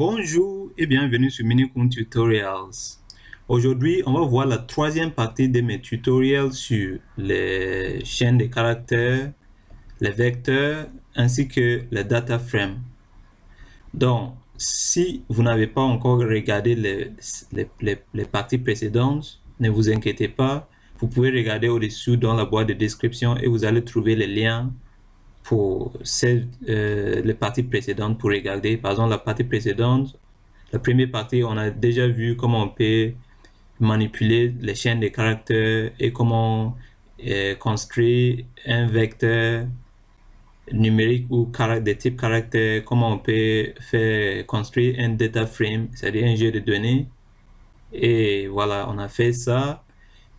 Bonjour et bienvenue sur Minicoon Tutorials. Aujourd'hui, on va voir la troisième partie de mes tutoriels sur les chaînes de caractères, les vecteurs ainsi que les data frames. Donc, si vous n'avez pas encore regardé les parties précédentes, ne vous inquiétez pas. Vous pouvez regarder au-dessous dans la boîte de description et vous allez trouver les liens pour les parties précédentes pour regarder. Par exemple, la partie précédente, la première partie, on a déjà vu comment on peut manipuler les chaînes de caractères et comment construire un vecteur numérique ou de type caractère, comment on peut faire construire un data frame, c'est-à-dire un jeu de données. Et voilà, on a fait ça.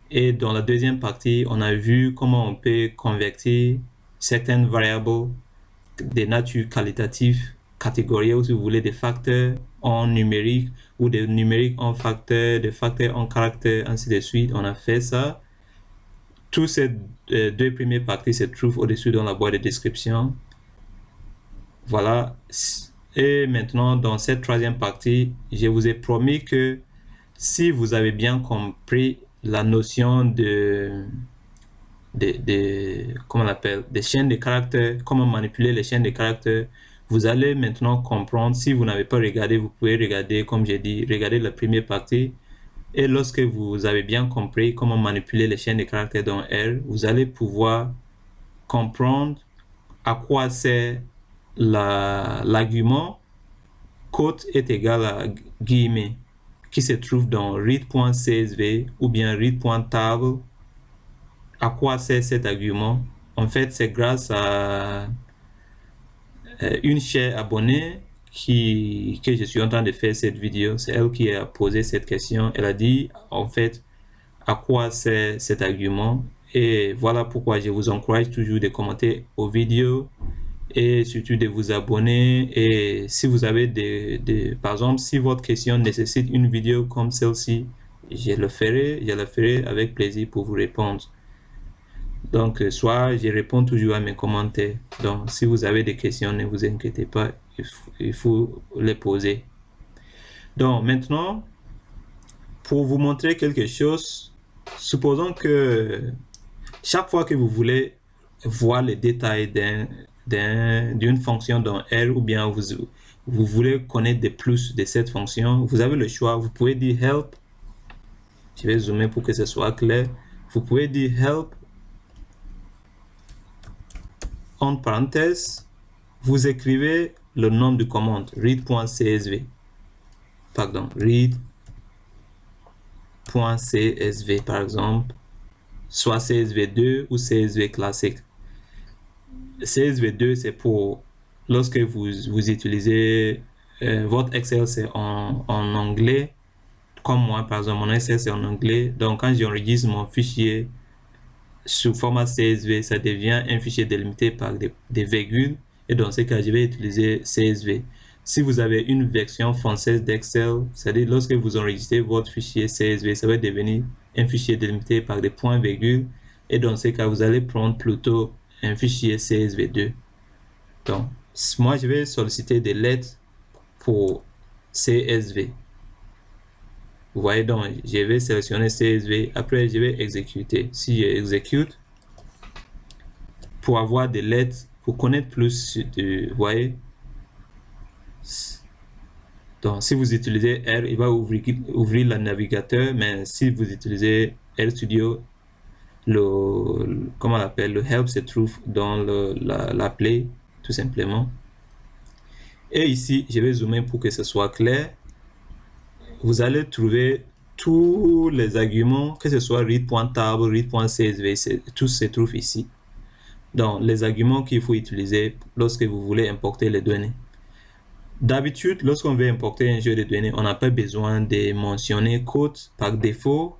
Et dans la deuxième partie, on a vu comment on peut convertir certaines variables de nature qualitative, catégorielles, ou si vous voulez, des facteurs en numérique ou des numériques en facteurs, des facteurs en caractères, ainsi de suite. On a fait ça. Toutes ces deux premières parties se trouvent au-dessus dans la boîte de description. Voilà. Et maintenant, dans cette troisième partie, je vous ai promis que si vous avez bien compris la notion comment on appelle, des chaînes de caractères, comment manipuler les chaînes de caractères, vous allez maintenant comprendre. Si vous n'avez pas regardé, vous pouvez regarder, comme j'ai dit, regarder la première partie. Et lorsque vous avez bien compris comment manipuler les chaînes de caractères dans R, vous allez pouvoir comprendre à quoi sert l'argument quote est égal à guillemets qui se trouve dans read.csv ou bien read.table. À quoi sert cet argument? En fait, c'est grâce à une chère abonnée que je suis en train de faire cette vidéo. C'est elle qui a posé cette question. Elle a dit, en fait, à quoi sert cet argument? Et voilà pourquoi je vous encourage toujours de commenter aux vidéos et surtout de vous abonner. Et si vous avez par exemple, si votre question nécessite une vidéo comme celle-ci, je la ferai avec plaisir pour vous répondre. Donc, soit je réponds toujours à mes commentaires. Donc, si vous avez des questions, ne vous inquiétez pas, il faut les poser. Donc, maintenant, pour vous montrer quelque chose, supposons que chaque fois que vous voulez voir les détails d'une fonction dans R, ou bien vous voulez connaître des plus de cette fonction, vous avez le choix. Vous pouvez dire help. Je vais zoomer pour que ce soit clair. Vous pouvez dire help. En parenthèse, vous écrivez le nom de commande read.csv. Pardon, read.csv par exemple, soit CSV2 ou CSV classique. CSV2, c'est pour lorsque vous utilisez votre Excel, c'est en anglais. Comme moi, par exemple, mon Excel, c'est en anglais. Donc, quand j'enregistre mon fichier sous format CSV, ça devient un fichier délimité par des virgules. Et dans ce cas, je vais utiliser CSV. Si vous avez une version française d'Excel, c'est-à-dire lorsque vous enregistrez votre fichier CSV, ça va devenir un fichier délimité par des points-virgules. Et dans ce cas, vous allez prendre plutôt un fichier CSV2. Donc, moi, je vais solliciter des lettres pour CSV. Vous voyez, donc, je vais sélectionner CSV. Après, je vais exécuter. Si je exécute, pour avoir des lettres, pour connaître plus de, vous voyez. Donc, si vous utilisez R, il va ouvrir le navigateur, mais si vous utilisez RStudio, comment on appelle, le help se trouve dans la play, tout simplement. Et ici, je vais zoomer pour que ce soit clair. Vous allez trouver tous les arguments, que ce soit read.table, read.csv, tout se trouve ici. Donc, les arguments qu'il faut utiliser lorsque vous voulez importer les données. D'habitude, lorsqu'on veut importer un jeu de données, on n'a pas besoin de mentionner code par défaut.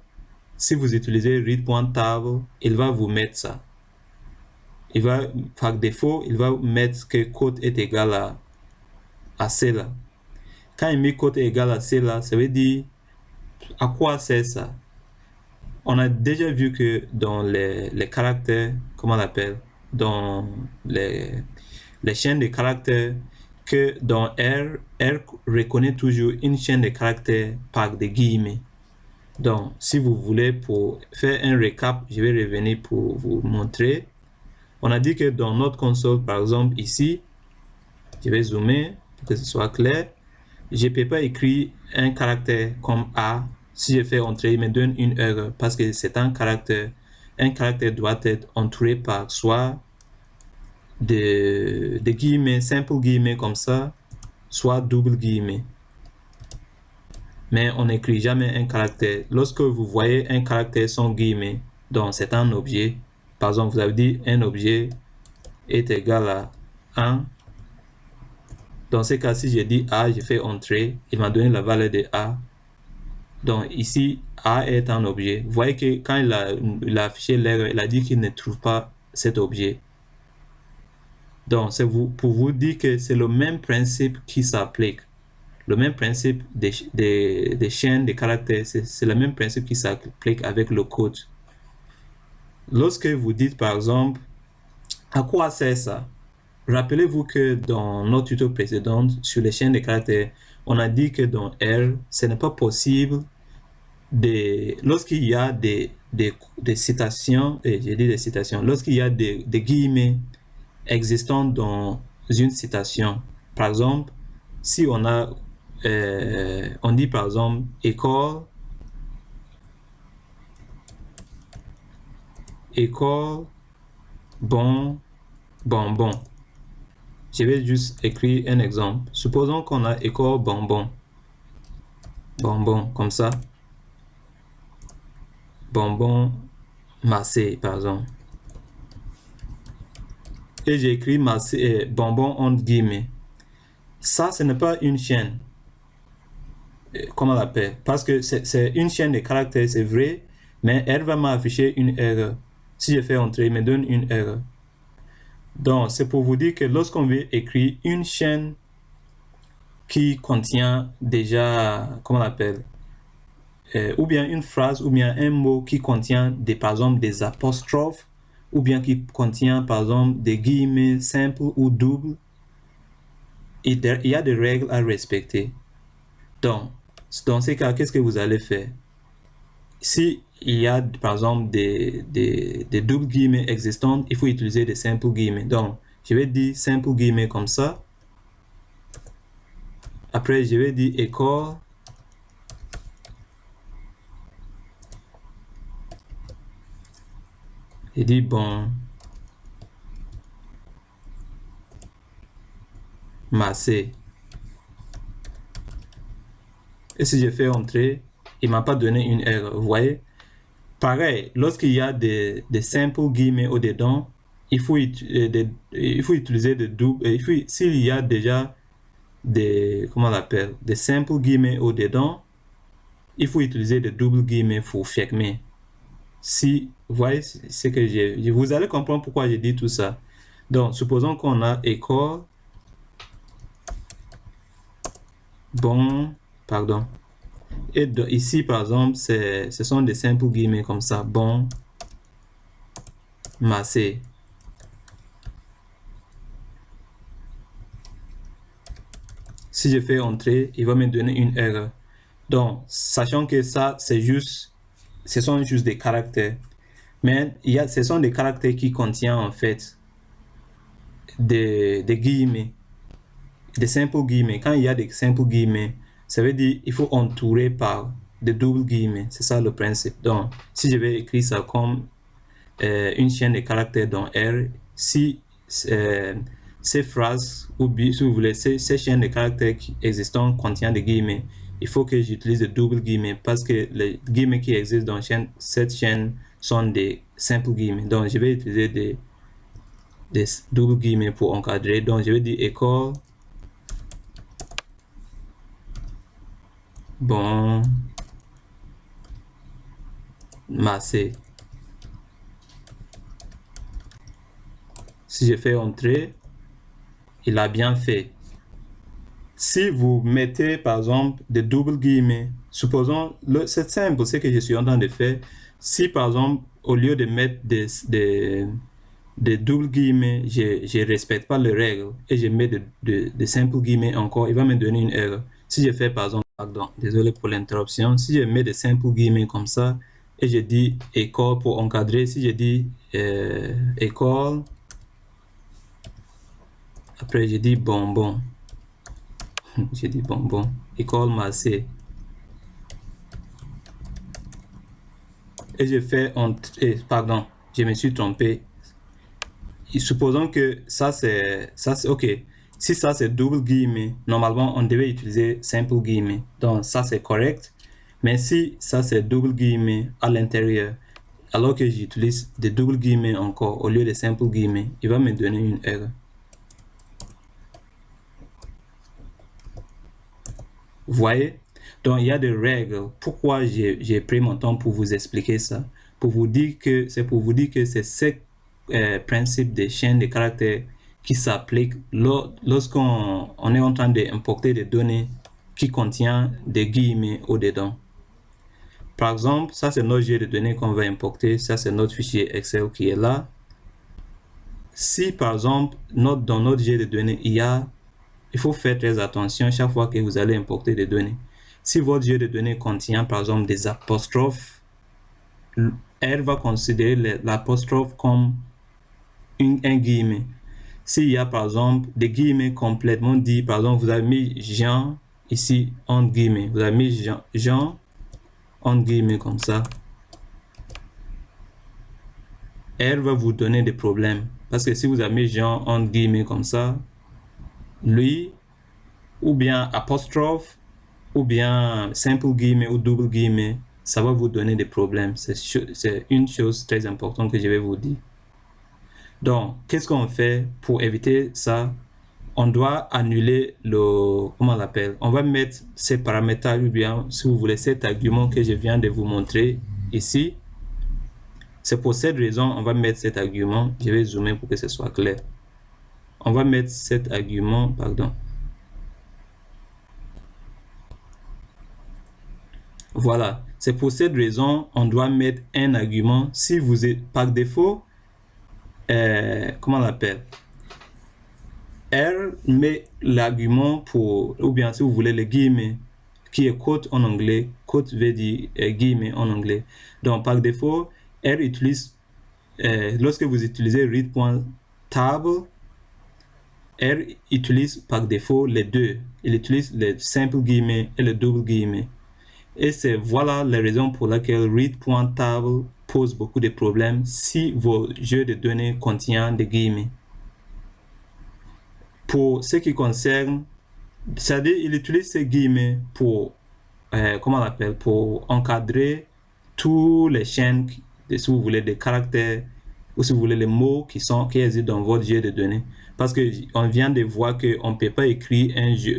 Si vous utilisez read.table, il va vous mettre ça. Par défaut, il va mettre que code est égal à cela. Quand il met code est égal à cela, ça veut dire à quoi sert ça? On a déjà vu que dans les caractères, comment on appelle, dans les chaînes de caractères, que dans R, R reconnaît toujours une chaîne de caractères par des guillemets. Donc, si vous voulez, pour faire un récap, je vais revenir pour vous montrer. On a dit que dans notre console, par exemple, ici, je vais zoomer pour que ce soit clair. Je ne peux pas écrire un caractère comme A. Si je fais entrer, il me donne une erreur parce que c'est un caractère. Un caractère doit être entouré par soit des guillemets, simple guillemets comme ça, soit double guillemets. Mais on n'écrit jamais un caractère. Lorsque vous voyez un caractère sans guillemets, donc c'est un objet. Par exemple, vous avez dit un objet est égal à 1. Dans ce cas, si je dis A, je fais entrer, il m'a donné la valeur de A. Donc ici, A est un objet. Vous voyez que quand il a affiché l'erreur, il a dit qu'il ne trouve pas cet objet. Donc c'est pour vous dire que c'est le même principe qui s'applique. Le même principe des chaînes de caractères, c'est le même principe qui s'applique avec le code. Lorsque vous dites par exemple, à quoi sert ça? Rappelez-vous que dans notre tuto précédent sur les chaînes de caractères, on a dit que dans R, ce n'est pas possible lorsqu'il y a des citations, et j'ai dit des citations, lorsqu'il y a des guillemets existants dans une citation. Par exemple, si on a on dit par exemple école, bon, bonbon. Je vais juste écrire un exemple. Supposons qu'on a école, bonbon, comme ça. Bonbon, massé, par exemple. Et j'ai écrit massé, bonbon entre guillemets. Ça, ce n'est pas une chaîne. Comment on l'appelle? Parce que c'est une chaîne de caractères, c'est vrai, mais elle va m'afficher une erreur. Si je fais entrer, il me donne une erreur. Donc, c'est pour vous dire que lorsqu'on veut écrire une chaîne qui contient déjà, comment on l'appelle, ou bien une phrase, ou bien un mot qui contient, par exemple, des apostrophes, ou bien qui contient, par exemple, des guillemets simples ou doubles, il y a des règles à respecter. Donc, dans ces cas, qu'est-ce que vous allez faire? Si il y a, par exemple, des doubles guillemets existants, il faut utiliser des simples guillemets. Donc, je vais dire simple guillemets comme ça. Après, je vais dire école. Je dis bon. Massé. Et si je fais entrer, il ne m'a pas donné une erreur. Vous voyez? Pareil, lorsqu'il y a des simples guillemets au-dedans, il faut utiliser des doubles. S'il y a déjà comment on l'appelle, des simples guillemets au-dedans, il faut utiliser des doubles guillemets pour fermer. Si vous voyez ce que vous allez comprendre pourquoi j'ai dit tout ça. Donc, supposons qu'on a école, bon, pardon. Et ici, par exemple, ce sont des simples guillemets comme ça, bon, massé. Si je fais entrer, il va me donner une erreur. Donc, sachant que ça, ce sont juste des caractères. Mais ce sont des caractères qui contiennent en fait des guillemets, des simples guillemets. Quand il y a des simples guillemets, ça veut dire qu'il faut entourer par des doubles guillemets. C'est ça le principe. Donc, si je vais écrire ça comme une chaîne de caractères dans R, si ces phrases, ou si vous voulez, ces chaînes de caractères existantes contiennent des guillemets, il faut que j'utilise des doubles guillemets parce que les guillemets qui existent dans cette chaîne sont des simples guillemets. Donc, je vais utiliser des doubles guillemets pour encadrer. Donc, je vais dire école, bon, massé. Si je fais entrer, il a bien fait. Si vous mettez par exemple des doubles guillemets, supposons, c'est simple, ce que je suis en train de faire. Si par exemple, au lieu de mettre des doubles guillemets, je ne respecte pas les règles et je mets de simples guillemets encore, il va me donner une erreur. Si je fais par exemple, pardon, désolé pour l'interruption, si je mets des simples guillemets comme ça et je dis école pour encadrer, si je dis école, après je dis bonbon, je dis bonbon, école Marseille. Et je fais, pardon, je me suis trompé. Supposons que ça c'est ok. Si ça c'est double guillemets, normalement on devait utiliser simple guillemets. Donc ça c'est correct. Mais si ça c'est double guillemets à l'intérieur, alors que j'utilise des double guillemets encore au lieu de simple guillemets, il va me donner une erreur. Vous voyez? Donc il y a des règles. Pourquoi j'ai pris mon temps pour vous expliquer ça? Pour vous dire que c'est c'est ces principes des chaînes de caractères qui s'appliquent lorsqu'on est en train d'importer des données qui contiennent des guillemets au-dedans. Par exemple, ça c'est notre jeu de données qu'on va importer. Ça c'est notre fichier Excel qui est là. Si par exemple, dans notre jeu de données, il faut faire très attention chaque fois que vous allez importer des données. Si votre jeu de données contient par exemple des apostrophes, elle va considérer l'apostrophe comme un guillemet. S'il y a par exemple des guillemets complètement dits, par exemple vous avez mis Jean ici entre guillemets, vous avez mis Jean entre guillemets comme ça, elle va vous donner des problèmes. Parce que si vous avez mis Jean entre guillemets comme ça, lui, ou bien apostrophe, ou bien simple guillemets ou double guillemets, ça va vous donner des problèmes. C'est une chose très importante que je vais vous dire. Donc, qu'est-ce qu'on fait pour éviter ça? On doit annuler comment on l'appelle? On va mettre ces paramètres, ou bien, si vous voulez, cet argument que je viens de vous montrer ici. C'est pour cette raison, on va mettre cet argument. Je vais zoomer pour que ce soit clair. On va mettre cet argument, pardon. Voilà, c'est pour cette raison, on doit mettre un argument. Si vous êtes par défaut, comment on l'appelle? R met l'argument pour, ou bien si vous voulez le guillemets, qui est quote en anglais, quote veut dire guillemets en anglais. Donc par défaut, R utilise, lorsque vous utilisez read.table, R utilise par défaut les deux. Il utilise le simple guillemets et le double guillemets. Et c'est voilà la raison pour laquelle read.table pose beaucoup de problèmes si vos jeux de données contiennent des guillemets. Pour ce qui concerne, c'est-à-dire il utilise ces guillemets pour, comment on l'appelle, pour encadrer tous les chaînes, si vous voulez, des caractères, ou si vous voulez, les mots qui existent dans votre jeu de données. Parce qu'on vient de voir qu'on ne peut pas écrire un jeu,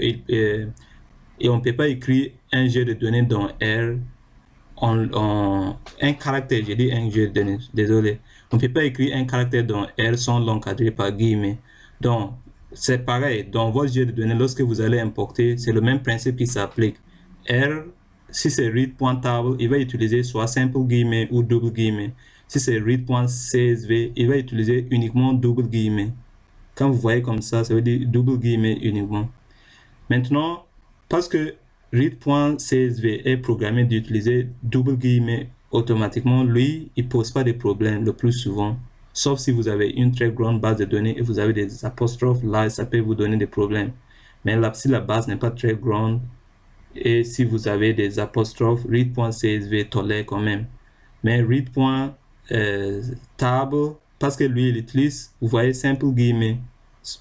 et on ne peut pas écrire un jeu de données dans R un caractère, j'ai dit un jeu de données, désolé. On ne peut pas écrire un caractère dans R sans l'encadrer par guillemets. Donc, c'est pareil, dans votre jeu de données, lorsque vous allez importer, c'est le même principe qui s'applique. R, si c'est read.table, il va utiliser soit simple guillemets ou double guillemets. Si c'est read.csv, il va utiliser uniquement double guillemets. Quand vous voyez comme ça veut dire double guillemets uniquement. Maintenant, parce que read.csv est programmé d'utiliser double guillemets automatiquement, lui, il ne pose pas de problème le plus souvent. Sauf si vous avez une très grande base de données et vous avez des apostrophes, là, ça peut vous donner des problèmes. Mais là, si la base n'est pas très grande et si vous avez des apostrophes, read.csv tolère quand même. Mais read.table, parce que lui, il utilise, vous voyez, simple guillemets,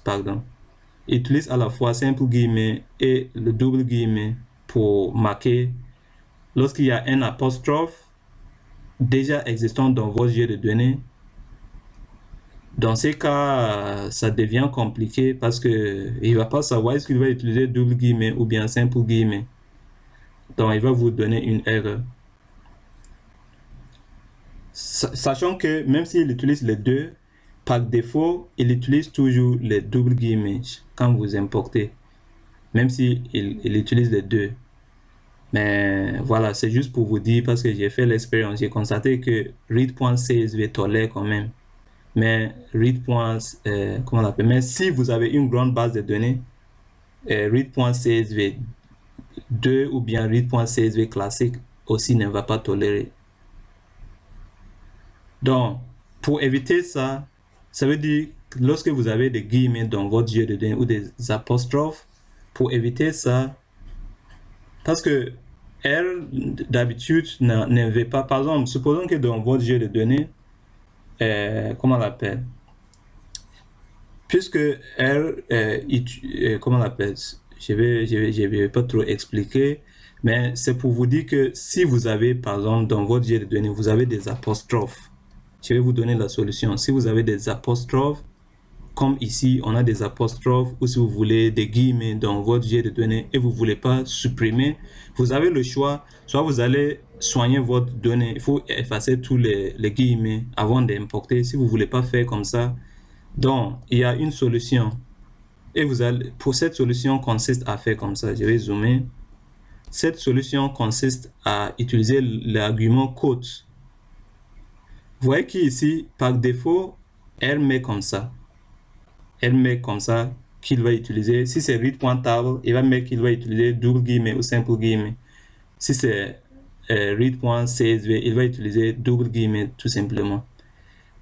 pardon. Il utilise à la fois simple guillemets et le double guillemets pour marquer lorsqu'il y a un apostrophe déjà existant dans votre jeu de données. Dans ces cas, ça devient compliqué parce que il va pas savoir est-ce qu'il va utiliser double guillemets ou bien simple guillemets. Donc, il va vous donner une erreur. Sachant que même s'il utilise les deux, par défaut, il utilise toujours les double guillemets quand vous importez, même s'il utilise les deux. Mais voilà, c'est juste pour vous dire parce que j'ai fait l'expérience, j'ai constaté que read.csv tolère quand même. mais comment on l'appelle? Mais si vous avez une grande base de données, read.csv2 ou bien read.csv classique aussi ne va pas tolérer. Donc, pour éviter ça, ça veut dire que lorsque vous avez des guillemets dans votre jeu de données ou des apostrophes, pour éviter ça, parce que R, d'habitude, ne veut pas. Par exemple, supposons que dans votre jeu de données, comment on l'appelle? Puisque R, comment on l'appelle? Je vais pas trop expliquer, mais c'est pour vous dire que si vous avez, par exemple, dans votre jeu de données, vous avez des apostrophes, je vais vous donner la solution. Si vous avez des apostrophes, comme ici, on a des apostrophes, ou si vous voulez des guillemets dans votre jeu de données et vous ne voulez pas supprimer, vous avez le choix. Soit vous allez soigner votre donnée, il faut effacer tous les guillemets avant d'importer. Si vous ne voulez pas faire comme ça, donc il y a une solution. Et pour cette solution consiste à faire comme ça. Je vais zoomer. Cette solution consiste à utiliser l'argument quote. Vous voyez qu'ici, par défaut, elle met comme ça. Elle met comme ça qu'il va utiliser. Si c'est read.table, il va mettre qu'il va utiliser double guillemets ou simple guillemets. Si c'est read.csv, il va utiliser double guillemets tout simplement.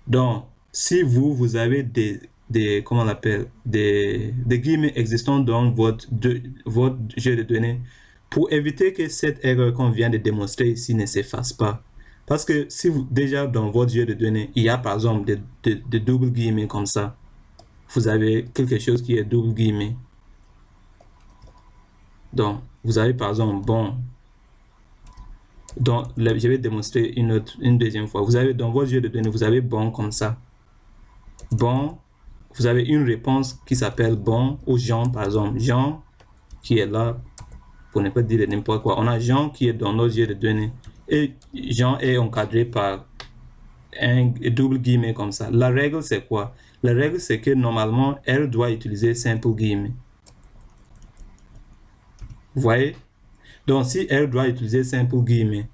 Donc, si vous avez comment on appelle, des guillemets existants dans votre jeu de données, pour éviter que cette erreur qu'on vient de démontrer ici ne s'efface pas. Parce que si déjà dans votre jeu de données, il y a par exemple des double guillemets comme ça, vous avez quelque chose qui est double guillemets. Donc, vous avez par exemple bon. Donc, je vais démontrer une deuxième fois. Vous avez dans votre jeu de données, vous avez bon comme ça. Bon, vous avez une réponse qui s'appelle bon ou Jean, par exemple. Jean qui est là, pour ne pas dire n'importe quoi. On a Jean qui est dans notre jeu de données. Et Jean est encadré par un double guillemets comme ça. La règle, c'est quoi? La règle, c'est que normalement, elle doit utiliser simple guillemets. Vous voyez? Donc, si elle doit utiliser simple guillemets,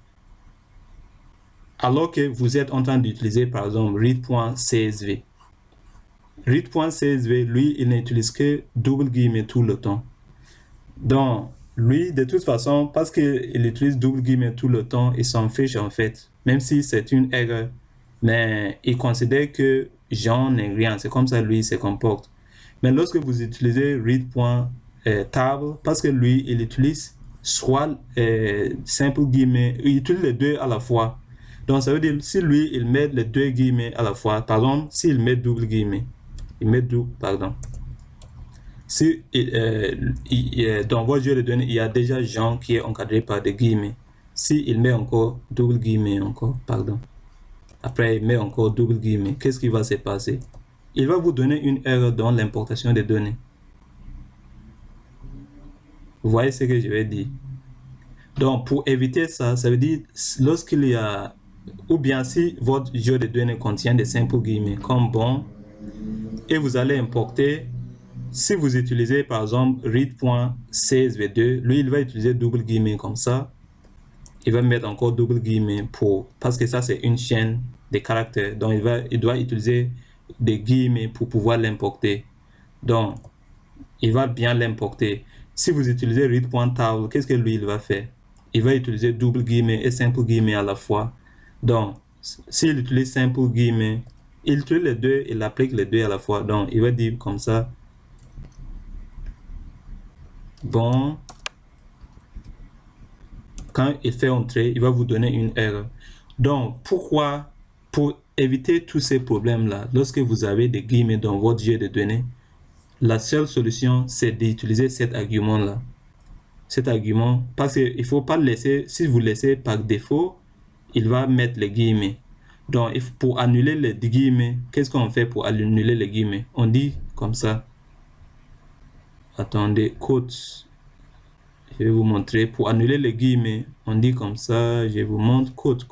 alors que vous êtes en train d'utiliser, par exemple, read.csv. Read.csv, lui, il n'utilise que double guillemets tout le temps. Donc, lui, de toute façon, parce qu'il utilise double guillemets tout le temps, il s'en fiche en fait, même si c'est une erreur. Mais il considère que Jean n'est rien. C'est comme ça lui se comporte. Mais lorsque vous utilisez read.table, parce que lui, il utilise soit simple guillemets, il utilise les deux à la fois. Donc, ça veut dire, si lui, il met les deux guillemets à la fois, par exemple, s'il met double guillemets, si dans votre jeu de données, il y a déjà Jean qui est encadré par des guillemets. S'il met encore double guillemets, après il met encore double guillemets, qu'est-ce qui va se passer? Il va vous donner une erreur dans l'importation des données. Vous voyez ce que je vais dire? Donc, pour éviter ça, ça veut dire lorsqu'il y a, ou bien si votre jeu de données contient des simples guillemets comme bon, et vous allez importer, si vous utilisez par exemple read.csv2, lui il va utiliser double guillemets comme ça. Il va mettre encore double guillemets parce que ça c'est une chaîne de caractères. Donc il doit utiliser des guillemets pour pouvoir l'importer. Donc il va bien l'importer. Si vous utilisez read.table, qu'est-ce que lui il va faire? Il va utiliser double guillemets et simple guillemets à la fois. Donc s'il utilise simple guillemets, il utilise les deux, il applique les deux à la fois. Donc il va dire comme ça. Bon, quand il fait entrer, il va vous donner une erreur. Donc, pourquoi? Pour éviter tous ces problèmes-là, lorsque vous avez des guillemets dans votre jeu de données, la seule solution, c'est d'utiliser cet argument-là. Cet argument, parce qu'il ne faut pas le laisser, si vous le laissez par défaut, il va mettre les guillemets. Donc, pour annuler les guillemets, qu'est-ce qu'on fait pour annuler les guillemets? On dit comme ça. Attendez, quote. Je vais vous montrer. Pour annuler les guillemets, on dit comme ça. Je vous montre quote.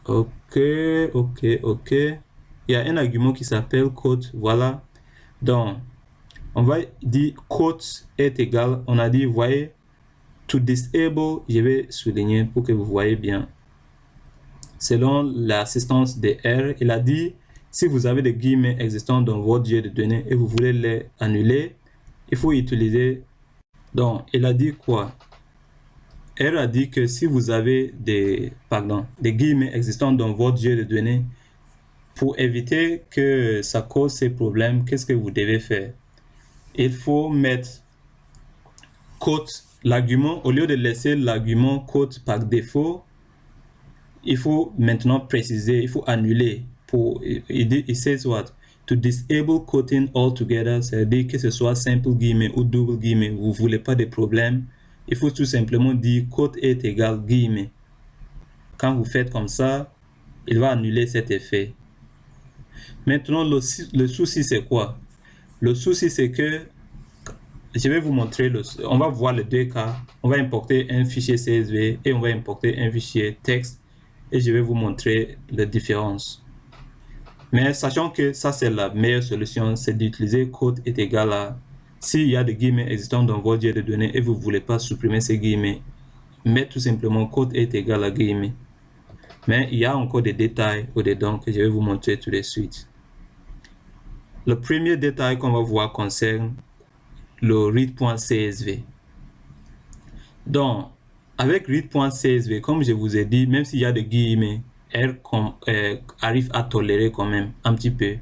Ok. Il y a un argument qui s'appelle quote. Voilà. Donc, on va dire quote est égal. On a dit, voyez, to disable. Je vais souligner pour que vous voyez bien. selon l'assistance de R, il a dit, si vous avez des guillemets existants dans votre jeu de données et vous voulez les annuler, il faut utiliser. Donc, il a dit quoi? R a dit que si vous avez des guillemets existants dans votre jeu de données, pour éviter que ça cause ces problèmes, qu'est-ce que vous devez faire? Il faut mettre quote l'argument, au lieu de laisser l'argument quote par défaut, il faut maintenant préciser, il faut annuler. Il says what? To disable quoting altogether, c'est-à-dire que ce soit simple guillemets ou double guillemets, vous ne voulez pas de problème, il faut tout simplement dire quote est égal guillemets. Quand vous faites comme ça, il va annuler cet effet. Maintenant, le souci c'est quoi? Le souci c'est que, je vais vous montrer, on va voir les deux cas. On va importer un fichier CSV et on va importer un fichier texte et je vais vous montrer la différence. Mais sachant que ça c'est la meilleure solution, c'est d'utiliser quote est égal à, s'il y a des guillemets existants dans votre jeu de données et vous ne voulez pas supprimer ces guillemets, mettez tout simplement quote est égal à guillemets. Mais il y a encore des détails au-dedans que je vais vous montrer tout de suite. Le premier détail qu'on va voir concerne le read.csv. Donc, avec read.csv, comme je vous ai dit, même s'il y a des guillemets, R arrive à tolérer quand même un petit peu.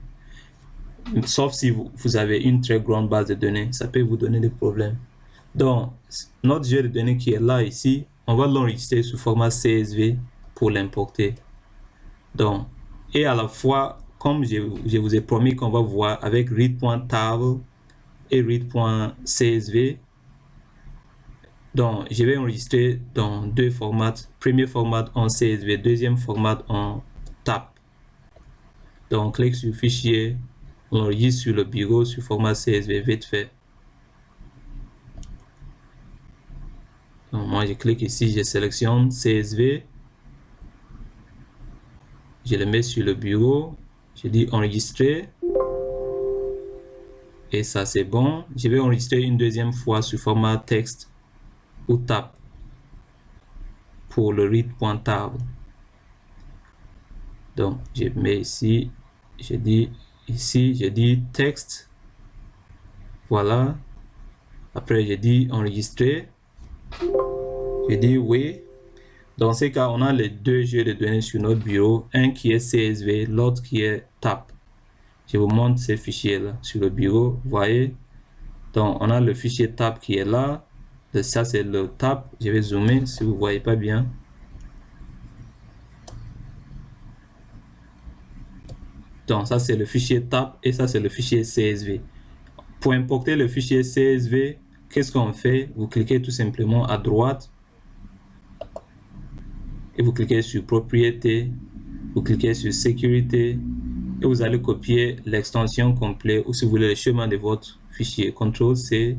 Sauf si vous avez une très grande base de données, ça peut vous donner des problèmes. Donc, notre jeu de données qui est là ici, on va l'enregistrer sous format CSV pour l'importer. Donc, et à la fois, comme je vous ai promis qu'on va voir avec read.table et read.csv, donc je vais enregistrer dans deux formats. Premier format en CSV, deuxième format en tab. Donc, on clique sur fichier, on enregistre sur le bureau sur format CSV, vite fait. Donc, moi, je clique ici, je sélectionne CSV. Je le mets sur le bureau. Je dis enregistrer. Et ça, c'est bon. Je vais enregistrer une deuxième fois sur format texte ou tab pour le read.table. Donc, je mets ici, je dis ici, je dis texte. Voilà. Après, je dis enregistrer. Je dis oui. Dans ces cas, on a les deux jeux de données sur notre bureau. Un qui est CSV, l'autre qui est tab. Je vous montre ces fichiers-là sur le bureau. Vous voyez? Donc, on a le fichier tab qui est là. Ça, c'est le tab. Je vais zoomer si vous ne voyez pas bien. Donc, ça, c'est le fichier tab et ça, c'est le fichier CSV. Pour importer le fichier CSV, qu'est-ce qu'on fait? Vous cliquez tout simplement à droite et vous cliquez sur propriété, vous cliquez sur sécurité et vous allez copier l'extension complète ou si vous voulez le chemin de votre fichier. CTRL-C,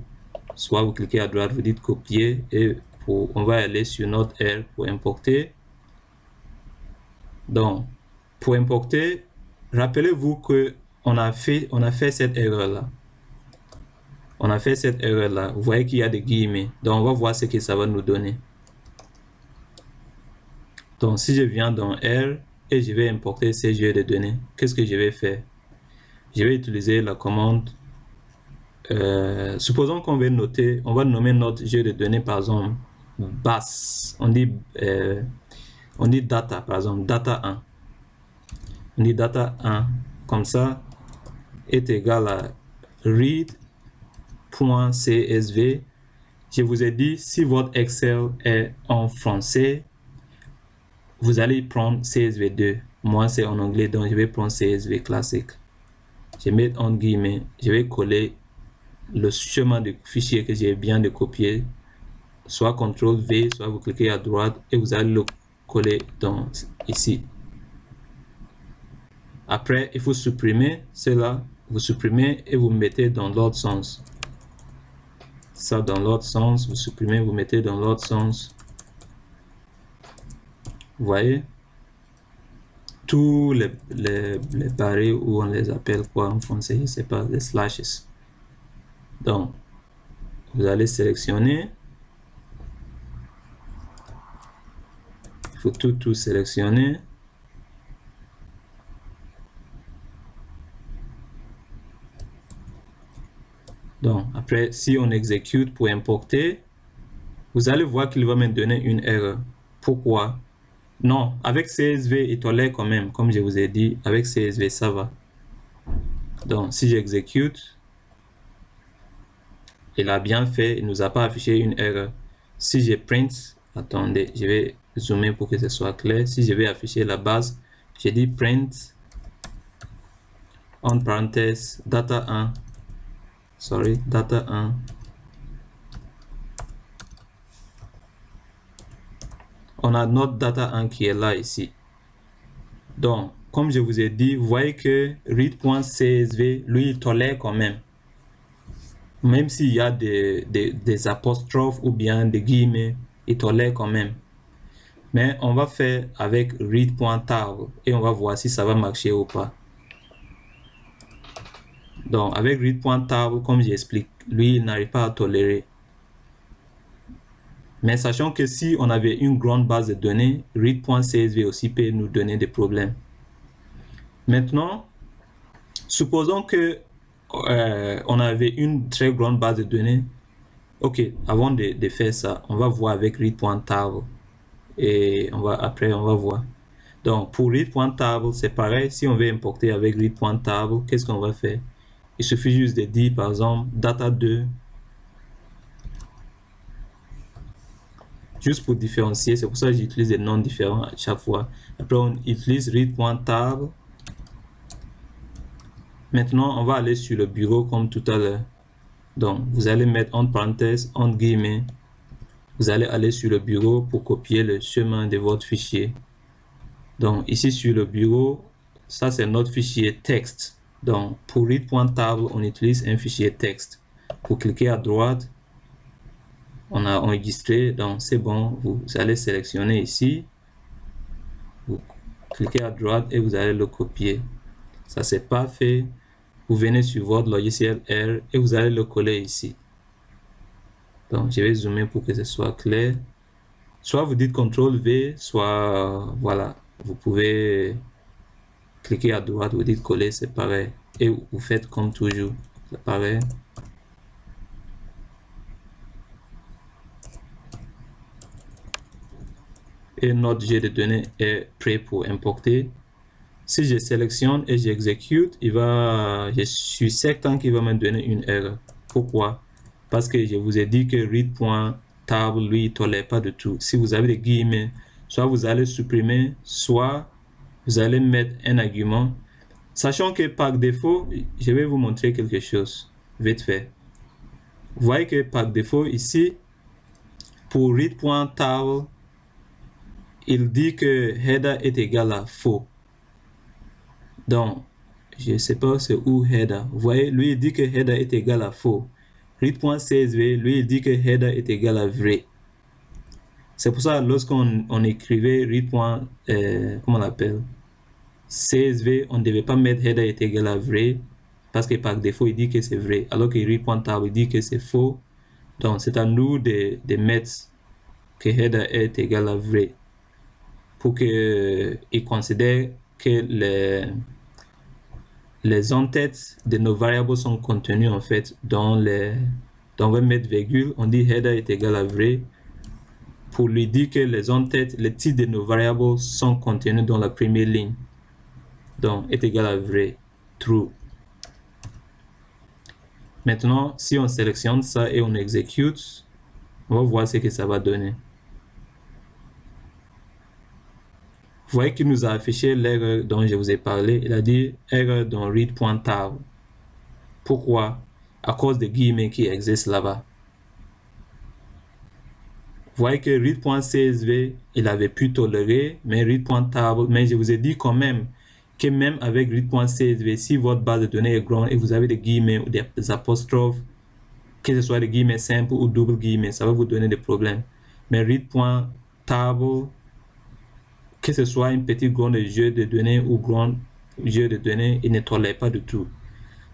soit vous cliquez à droite, vous dites copier et on va aller sur notre R pour importer. Donc, pour importer, rappelez-vous que on a fait cette erreur-là. On a fait cette erreur-là. Vous voyez qu'il y a des guillemets. Donc, on va voir ce que ça va nous donner. Donc, si je viens dans R et je vais importer ces jeux de données, qu'est-ce que je vais faire? Je vais utiliser la commande. Supposons qu'on va noter, on va nommer notre jeu de données par exemple base. On dit data par exemple, data 1. On dit data 1 comme ça est égal à read.csv. Je vous ai dit si votre Excel est en français, vous allez prendre CSV2. Moi, c'est en anglais, donc je vais prendre CSV classique. Je vais mettre entre guillemets, je vais coller le chemin de fichier que j'ai bien de copier. Soit CTRL-V, soit vous cliquez à droite et vous allez le coller dans, ici. Après, il faut supprimer cela. Vous supprimez et vous mettez dans l'autre sens. Ça dans l'autre sens, vous supprimez, vous mettez dans l'autre sens. Vous voyez? Tous les barres où on les appelle quoi en français, je ne sais pas, les slashes. Donc, vous allez sélectionner. Il faut tout sélectionner. Après, si on exécute pour importer, vous allez voir qu'il va me donner une erreur. Pourquoi? Non, avec CSV et tolère quand même, comme je vous ai dit, avec CSV ça va. Donc, si j'exécute, il a bien fait, il ne nous a pas affiché une erreur. Si je print, attendez, je vais zoomer pour que ce soit clair. Si je vais afficher la base, j'ai dit print, en parenthèse, data 1, sorry, data 1. On a notre data 1 qui est là ici. Donc, comme je vous ai dit, vous voyez que read.csv, lui, il tolère quand même. Même s'il y a des apostrophes ou bien des guillemets, il tolère quand même. Mais on va faire avec read.table et on va voir si ça va marcher ou pas. Donc, avec read.table, comme j'explique, lui, il n'arrive pas à tolérer. Mais sachant que si on avait une grande base de données, read.csv aussi peut nous donner des problèmes. Maintenant, supposons que on avait une très grande base de données. Ok, avant de faire ça, on va voir avec read.table et après on va voir. Donc pour read.table, c'est pareil. Si on veut importer avec read.table, qu'est-ce qu'on va faire? Il suffit juste de dire par exemple data 2, juste pour différencier. C'est pour ça que j'utilise des noms différents à chaque fois. Après on utilise read.table. Maintenant, on va aller sur le bureau comme tout à l'heure. Donc, vous allez mettre entre parenthèses, entre guillemets. Vous allez aller sur le bureau pour copier le chemin de votre fichier. Donc, ici sur le bureau, ça c'est notre fichier texte. Donc, pour read.table, on utilise un fichier texte. Pour cliquer à droite, on a enregistré. Donc, c'est bon. Vous allez sélectionner ici. Vous cliquez à droite et vous allez le copier. Ça, c'est pas fait. Vous venez sur votre logiciel R et vous allez le coller ici. Donc, je vais zoomer pour que ce soit clair. Soit vous dites CTRL V, soit voilà, vous pouvez cliquer à droite, vous dites coller, c'est pareil. Et vous faites comme toujours, c'est pareil. Et notre jeu de données est prêt pour importer. Si je sélectionne et j'exécute, je suis certain qu'il va me donner une erreur. Pourquoi? Parce que je vous ai dit que read.table, lui, il ne tolère pas de tout. Si vous avez des guillemets, soit vous allez supprimer, soit vous allez mettre un argument. Sachant que par défaut, je vais vous montrer quelque chose, vite fait. Vous voyez que par défaut, ici, pour read.table, il dit que header est égal à faux. Donc, je ne sais pas c'est où header. Vous voyez, lui, il dit que header est égal à faux. Read.csv, lui, il dit que header est égal à vrai. C'est pour ça, lorsqu'on écrivait read. Comment on l'appelle? CSV, on ne devait pas mettre header est égal à vrai, parce que par défaut, il dit que c'est vrai, alors que read.table, il dit que c'est faux. Donc, c'est à nous de mettre que header est égal à vrai, pour qu'il considère que les en-têtes de nos variables sont contenues en fait dans on va mettre virgule, on dit header est égal à vrai pour lui dire que les en-têtes, les titres de nos variables sont contenus dans la première ligne. Donc est égal à vrai, true. Maintenant, si on sélectionne ça et on exécute, on va voir ce que ça va donner. Vous voyez qu'il nous a affiché l'erreur dont je vous ai parlé. Il a dit erreur dans read.table. Pourquoi? À cause des guillemets qui existent là-bas. Vous voyez que read.csv, il avait pu tolérer, mais read.table, mais je vous ai dit quand même que même avec read.csv, si votre base de données est grande et vous avez des guillemets ou des apostrophes, que ce soit des guillemets simples ou double guillemets, ça va vous donner des problèmes. Mais read.table, que ce soit une petite grande jeu de données ou grand jeu de données, il ne tolère pas du tout.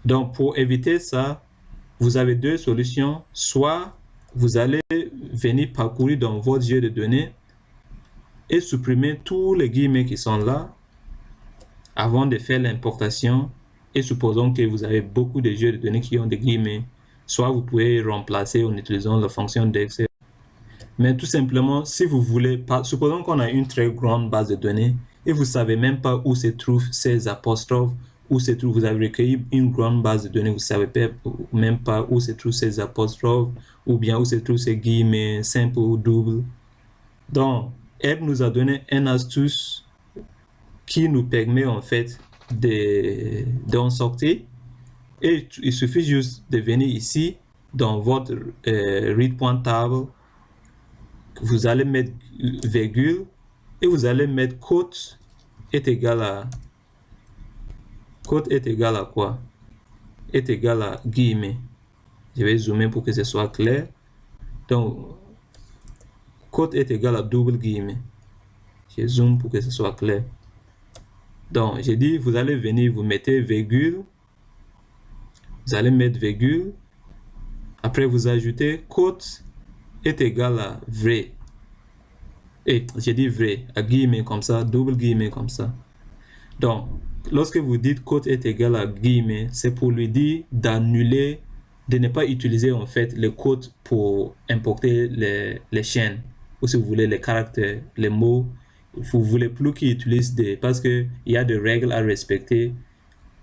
Donc, pour éviter ça, vous avez deux solutions. Soit vous allez venir parcourir dans votre jeu de données et supprimer tous les guillemets qui sont là avant de faire l'importation. Et supposons que vous avez beaucoup de jeux de données qui ont des guillemets. soit vous pouvez remplacer en utilisant la fonction d'Excel. Mais tout simplement, si vous voulez, supposons qu'on a une très grande base de données et vous ne savez même pas où se trouvent ces apostrophes, où se trouve, vous avez recueilli une grande base de données, vous ne savez même pas où se trouvent ces apostrophes ou bien où se trouvent ces guillemets simples ou doubles. Donc, elle nous a donné une astuce qui nous permet en fait d'en sortir. Et il suffit juste de venir ici dans votre read.table. Vous allez mettre virgule et vous allez mettre quote est égal à quoi? Est égal à guillemets. Je vais zoomer pour que ce soit clair. Donc, quote est égal à double guillemets. Je zoome pour que ce soit clair. Donc, j'ai dit, vous allez venir, vous mettez virgule. Vous allez mettre virgule. Après, vous ajoutez quote est égal à vrai. Et j'ai dit vrai, à guillemets comme ça, double guillemets comme ça. Donc, lorsque vous dites quote est égal à guillemets, c'est pour lui dire d'annuler, de ne pas utiliser en fait les quotes pour importer les chaînes, ou si vous voulez les caractères, les mots. Vous voulez plus qu'il utilise parce qu'il y a des règles à respecter.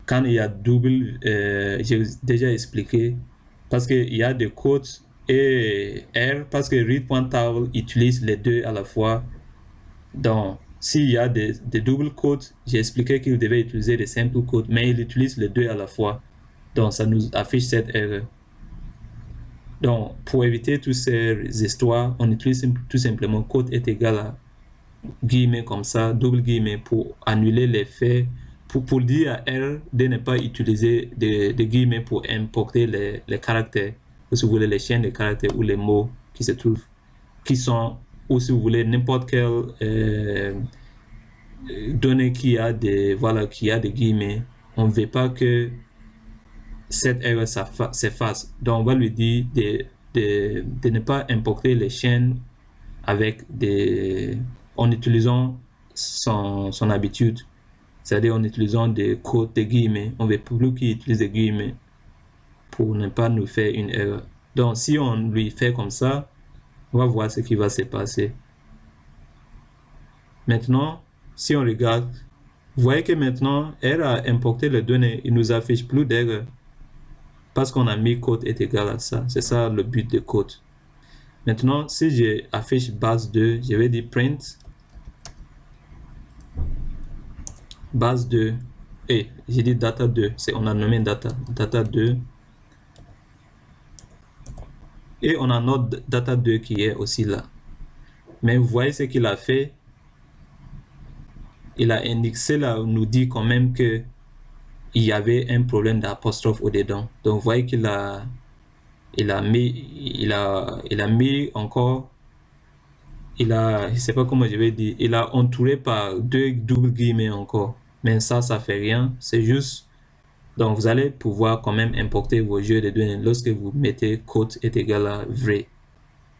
Quand il y a double, j'ai déjà expliqué, parce qu'il y a des quotes et R, parce que read.table utilise les deux à la fois. Donc, s'il y a des double quotes, j'ai expliqué qu'il devait utiliser des simple quotes, mais il utilise les deux à la fois. Donc, ça nous affiche cette erreur. Donc, pour éviter toutes ces histoires, on utilise tout simplement quote est égal à guillemets comme ça, double guillemets, pour annuler l'effet, pour dire à R de ne pas utiliser des guillemets pour importer les caractères, ou si vous voulez les chaînes de caractères ou les mots qui se trouvent, qui sont, ou si vous voulez n'importe quelle donnée qui a des guillemets. On ne veut pas que cette erreur s'efface. Donc on va lui dire de ne pas importer les chaînes avec en utilisant son habitude, c'est-à-dire en utilisant des quotes, des guillemets. On ne veut plus qu'il utilise des guillemets pour ne pas nous faire une erreur. Donc si on lui fait comme ça, on va voir ce qui va se passer. Maintenant, si on regarde, vous voyez que maintenant, elle a importé les données, il nous affiche plus d'erreur parce qu'on a mis quote est égal à ça. C'est ça le but de quote. Maintenant, si j'affiche base 2, je vais dire print base 2 et j'ai dit data 2, on a nommé data 2 et on a notre data 2 qui est aussi là. Mais vous voyez ce qu'il a fait, il a indexé là, nous dit quand même que il y avait un problème d'apostrophe au dedans. Donc vous voyez qu'il a mis encore, je sais pas comment je vais dire, il a entouré par deux double guillemets encore. Mais ça fait rien, c'est juste. Donc vous allez pouvoir quand même importer vos jeux de données lorsque vous mettez quote est égal à vrai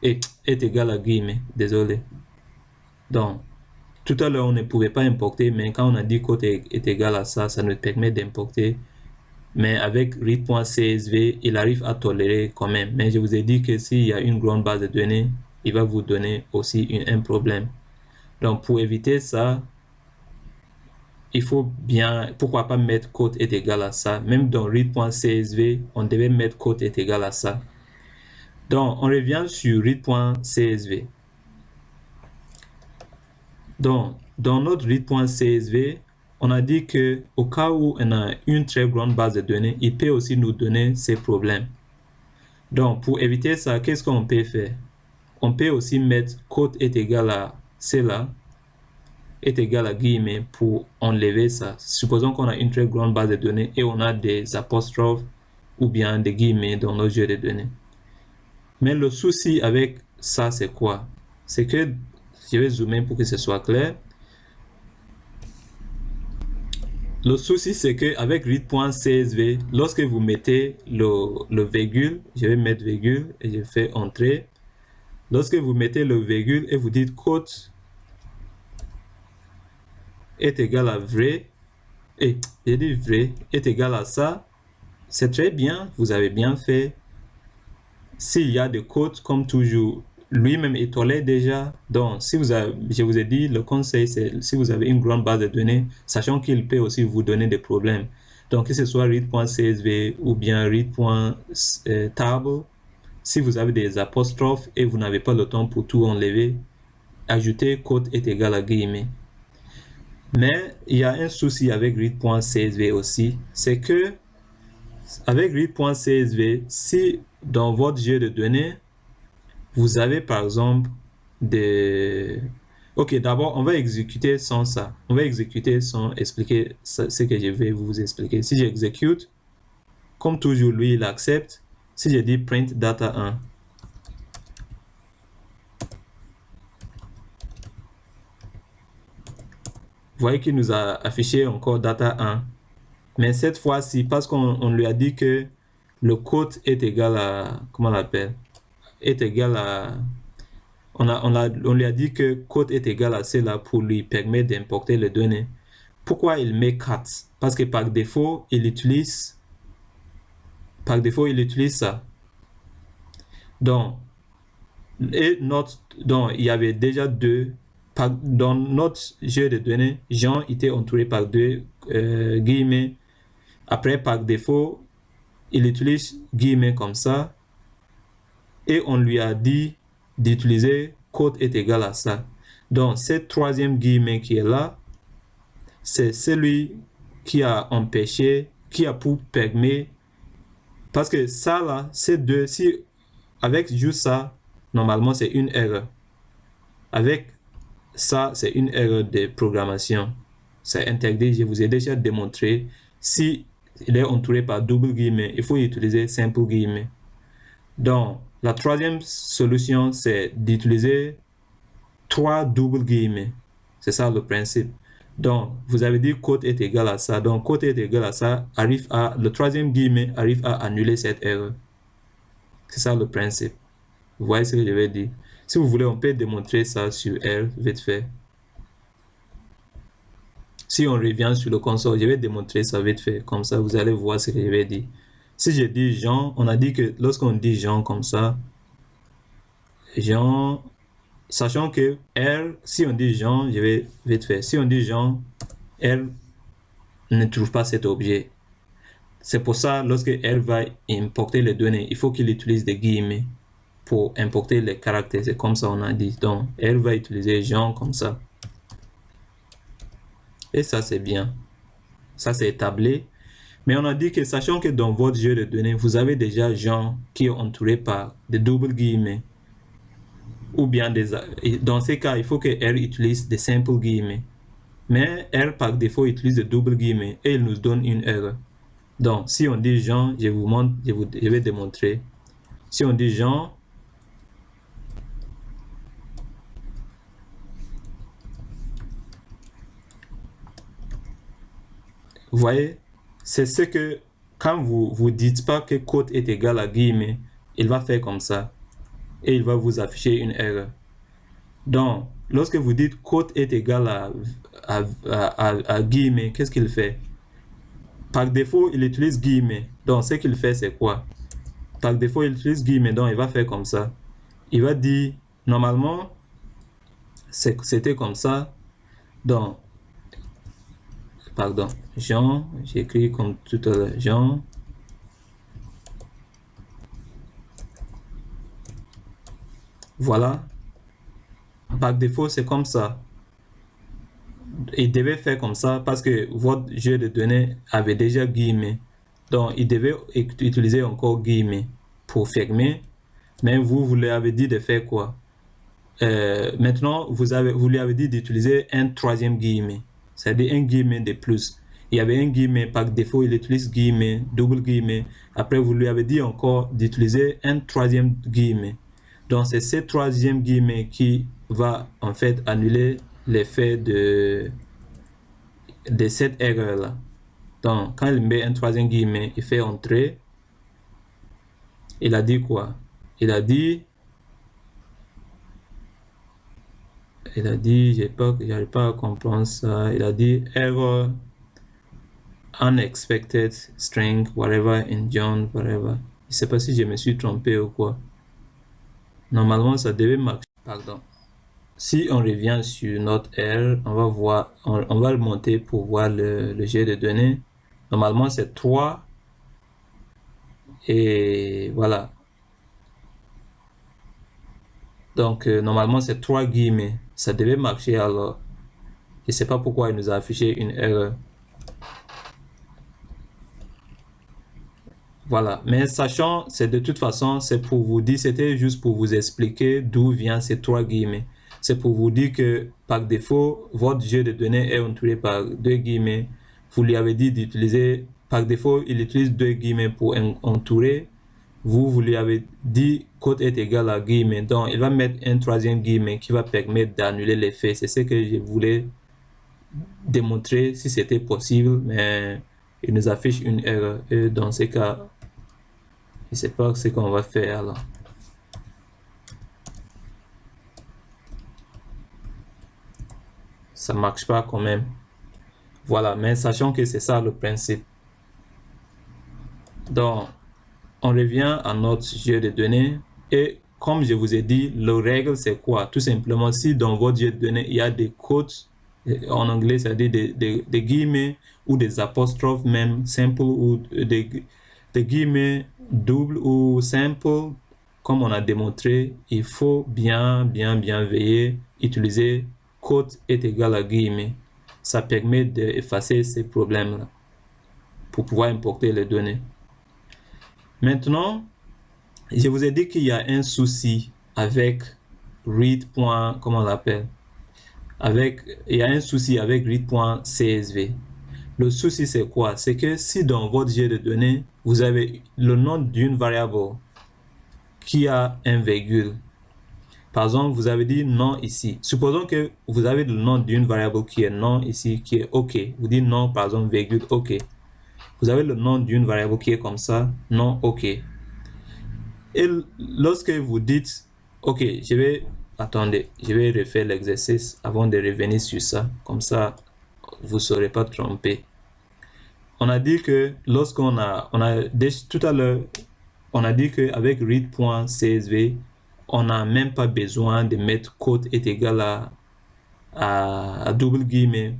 et est égal à guillemets, désolé. Donc tout à l'heure on ne pouvait pas importer, mais quand on a dit quote est égal à ça, ça nous permet d'importer. Mais avec read.csv, il arrive à tolérer quand même. Mais je vous ai dit que s'il y a une grande base de données, il va vous donner aussi un problème. Donc pour éviter ça, il faut bien, pourquoi pas mettre quote est égal à ça. Même dans read.csv, on devait mettre quote est égal à ça. Donc on revient sur read.csv. Donc dans notre read.csv, on a dit que au cas où on a une très grande base de données, il peut aussi nous donner ces problèmes. Donc pour éviter ça, qu'est-ce qu'on peut faire? On peut aussi mettre quote est égal à cela est égal à guillemets pour enlever ça. Supposons qu'on a une très grande base de données et on a des apostrophes ou bien des guillemets dans nos jeux de données. Mais le souci avec ça, c'est quoi? C'est que, je vais zoomer pour que ce soit clair. Le souci, c'est qu'avec read.csv, lorsque vous mettez le virgule, je vais mettre virgule et je fais entrée. Lorsque vous mettez le virgule et vous dites quote est égal à vrai, et j'ai dit vrai est égal à ça, c'est très bien, vous avez bien fait. s'il y a des codes, comme toujours, lui-même étoilé déjà. Donc, si vous avez, je vous ai dit, le conseil, c'est si vous avez une grande base de données, sachant qu'il peut aussi vous donner des problèmes. Donc, que ce soit read.csv ou bien read.table, si vous avez des apostrophes et vous n'avez pas le temps pour tout enlever, ajoutez code est égal à guillemets. Mais il y a un souci avec read.csv aussi, c'est que avec read.csv, si dans votre jeu de données, vous avez par exemple des... Ok, d'abord, on va exécuter sans ça. On va exécuter sans expliquer ce que je vais vous expliquer. Si j'exécute, comme toujours, lui, il accepte. Si je dis print data 1, vous voyez qu'il nous a affiché encore data 1. Mais cette fois-ci, parce qu'on lui a dit que le code est égal à... Comment on l'appelle? Est égal à... On lui a dit que code est égal à cela pour lui permettre d'importer les données. Pourquoi il met 4? Parce que par défaut, il utilise ça. Donc, donc il y avait déjà deux. Dans notre jeu de données, Jean était entouré par deux guillemets. Après, par défaut, il utilise guillemets comme ça. Et on lui a dit d'utiliser code est égal à ça. Donc, ce troisième guillemet qui est là, c'est celui qui a empêché, qui a pour permettre, parce que ça là, ces deux, si avec juste ça, normalement c'est une erreur. Avec ça, c'est une erreur de programmation. C'est interdit, je vous ai déjà démontré. Si il est entouré par double guillemets, il faut utiliser simple guillemets. Donc, la troisième solution, c'est d'utiliser 3 double guillemets. C'est ça le principe. Donc, vous avez dit code est égal à ça. Donc, code est égal à ça, le troisième guillemet arrive à annuler cette erreur. C'est ça le principe. Vous voyez ce que je vais dire. Si vous voulez, on peut démontrer ça sur R, vite fait. Si on revient sur le console, je vais démontrer ça vite fait. Comme ça, vous allez voir ce que je vais dire. Si je dis Jean, on a dit que lorsqu'on dit Jean comme ça, Jean, sachant que R, si on dit Jean, je vais vite fait. Si on dit Jean, R ne trouve pas cet objet. C'est pour ça, lorsque R va importer les données, il faut qu'il utilise des guillemets pour importer les caractères. C'est comme ça on a dit. Donc, R va utiliser Jean comme ça. Et ça, c'est bien. Ça, c'est établi. Mais on a dit que, sachant que dans votre jeu de données, vous avez déjà Jean qui est entouré par des doubles guillemets. Ou bien dans ces cas, il faut que R utilise des simples guillemets. Mais R, par défaut, utilise des doubles guillemets et il nous donne une erreur. Donc, si on dit Jean, je vous montre, je vais démontrer. Si on dit Jean, vous voyez, c'est ce que, quand vous dites pas que code est égal à guillemets, il va faire comme ça. Et il va vous afficher une erreur. Donc, lorsque vous dites code est égal à guillemets, qu'est-ce qu'il fait? Par défaut, il utilise guillemets. Donc, ce qu'il fait, c'est quoi? Par défaut, il utilise guillemets. Donc, il va faire comme ça. Il va dire, normalement, c'était comme ça. Donc, pardon, Jean, j'écris comme tout à l'heure, Jean. Voilà. Par défaut, c'est comme ça. Il devait faire comme ça parce que votre jeu de données avait déjà guillemets. Donc, il devait utiliser encore guillemets pour fermer. Mais vous lui avez dit de faire quoi? Maintenant, vous lui avez dit d'utiliser un troisième guillemet. C'est-à-dire un guillemet de plus. Il y avait un guillemet par défaut, il utilise guillemet, double guillemet. Après, vous lui avez dit encore d'utiliser un troisième guillemet. Donc, c'est ce troisième guillemet qui va en fait annuler l'effet de cette erreur-là. Donc, quand il met un troisième guillemet, il fait entrer. Il a dit quoi? Il a dit, j'arrive pas à comprendre ça. Il a dit error, unexpected string, whatever, in John, whatever. Je sais pas si je me suis trompé ou quoi. Normalement, ça devait marcher. Pardon. Si on revient sur notre R, on va voir, on va le monter pour voir le jet de données. Normalement, c'est 3. Et voilà. Donc, normalement, c'est 3 guillemets. Ça devait marcher alors. Je ne sais pas pourquoi il nous a affiché une erreur. Voilà. Mais sachant, c'est de toute façon, c'est pour vous dire, c'était juste pour vous expliquer d'où viennent ces 3 guillemets. C'est pour vous dire que, par défaut, votre jeu de données est entouré par 2 guillemets. Vous lui avez dit d'utiliser, par défaut, il utilise 2 guillemets pour entourer. Vous lui avez dit code est égal à guillemets. Donc, il va mettre un 3e guillemet qui va permettre d'annuler l'effet. C'est ce que je voulais démontrer si c'était possible, mais il nous affiche une erreur. Et dans ce cas, je ne sais pas ce qu'on va faire là. Ça marche pas quand même. Voilà, mais sachant que c'est ça le principe. Donc, on revient à notre jeu de données et comme je vous ai dit, la règle c'est quoi? Tout simplement, si dans votre jeu de données, il y a des quotes, en anglais, c'est-à-dire des guillemets ou des apostrophes même, simple ou des guillemets doubles ou simple, comme on a démontré, il faut bien veiller, utiliser quote est égal à guillemets. Ça permet d'effacer ces problèmes-là pour pouvoir importer les données. Maintenant, je vous ai dit qu'il y a un souci avec read. Comment on l'appelle? Il y a un souci avec read.csv. Le souci, c'est quoi? C'est que si dans votre jeu de données, vous avez le nom d'une variable qui a un virgule, par exemple, vous avez dit non ici. Supposons que vous avez le nom d'une variable qui est non ici, qui est OK. Vous dites non, par exemple, virgule OK. Vous avez le nom d'une variable qui est comme ça, non OK. Et lorsque vous dites, OK, attendez, je vais refaire l'exercice avant de revenir sur ça. Comme ça, vous ne serez pas trompé. On a dit que lorsqu'on tout à l'heure, on a dit qu'avec read.csv, on n'a même pas besoin de mettre code est égal à double guillemets.